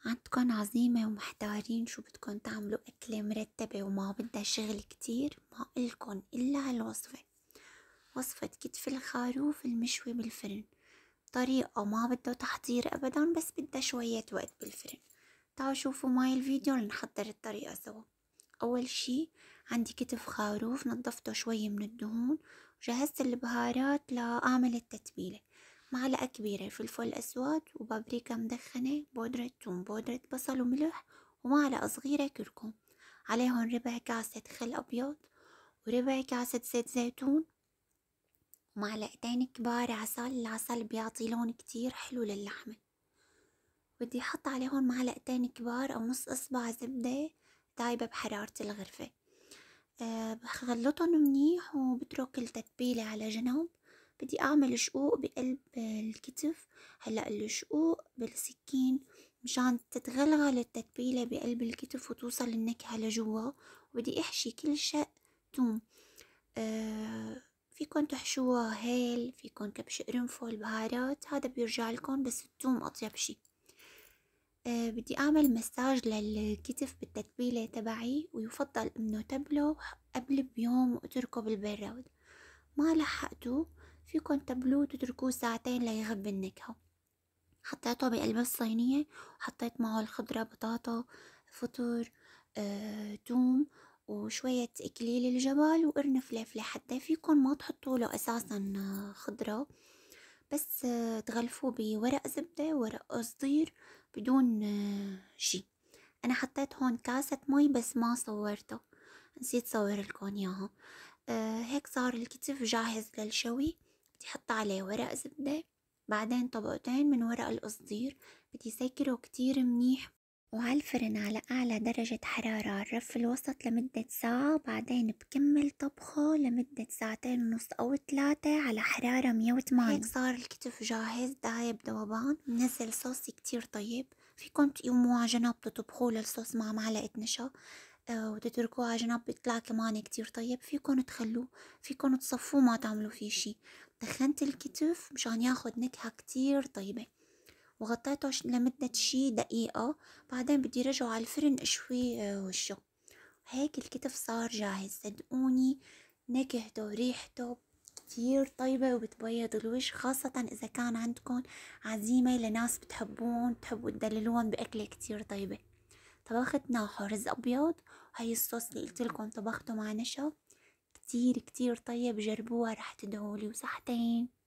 عندكن عزيمة ومحتارين شو بدكن تعملوا أكلة مرتبة وما بدها شغل كتير؟ ما إلكن إلا هالوصفة، وصفة كتف الخروف المشوي بالفرن. طريقة ما بدها تحضير أبدا، بس بدها شوية وقت بالفرن. تعالوا شوفوا معي الفيديو لنحضر الطريقة سوا. أول شي عندي كتف خروف نضفته شوي من الدهون، وجهزت البهارات لأعمل التتبيلة. معلقة كبيرة فلفل أسود وبابريكا مدخنة، بودرة ثوم، بودرة بصل وملح، ومعلقة صغيرة كركم. عليهن ربع كاسة خل أبيض، وربع كاسة زيت زيتون، ومعلقتين كبار عسل. العسل بيعطي لون كتير حلو للحمة. بدي أحط عليهن معلقتين كبار أو نص إصبع زبدة دايبة بحرارة الغرفة. بخلطهم منيح وبترك التتبيلة على جنب. بدي أعمل شقوق بقلب الكتف. هلأ الشقوق بالسكين مشان تتغلغل التتبيلة بقلب الكتف وتوصل النكهة لجوا. وبدي أحشي كل شق توم. فيكن تحشوها هيل، فيكن كبش قرنفل، بهارات، هذا بيرجع لكم، بس التوم أطيب شي. بدي أعمل مساج للكتف بالتتبيلة تبعي، ويفضل إنه تبله قبل بيوم واتركه بالبراد. ما لحقتوا فيكن تبلوه وتتركوه ساعتين ليغب النكهة. حطيته بقلب الصينية وحطيت معه الخضرة، بطاطا، فطر، توم، وشوية إكليل الجبل وقرن فلفلة. حتى فيكن ما تحطوا له أساسا خضرة، بس تغلفوه بورق زبدة ورق قصدير بدون شي. أنا حطيت هون كاسة مي بس ما صورته، نسيت صور لكم إياها. هيك صار الكتف جاهز للشوي. بدي حط عليه ورق زبدة، بعدين طبقتين من ورق القصدير. بدي سكره كتير منيح وعالفرن على أعلى درجة حرارة على الرف الوسط لمدة ساعة. بعدين بكمل طبخه لمدة ساعتين ونص أو 3 على حرارة 180. هيك صار الكتف جاهز دايب ذوبان. منزل صوص كتير طيب. فيكن تقوموا على جنب تطبخوه للصوص مع معلقة نشا، وتتركوه على جنب بيطلع كمان كتير طيب. فيكن تخلوه، فيكن تصفوه ما تعملوا فيه شي. دخنت الكتف مشان ياخد نكهة كتير طيبة، وغطيته لمدة شي دقيقة. بعدين بدي رجعه على الفرن اشوي وشه. هيك الكتف صار جاهز. صدقوني نكهته وريحته كتير طيبة وبتبيض الوجه، خاصة إذا كان عندكم عزيمة لناس بتحبون تحبوا تدللون بأكلة كتير طيبة. طبخت ناحو رز أبيض، وهي الصوص اللي قلتلكم طبخته مع نشا كتير كتير طيب. جربوها رح تدعولي. وصحتين.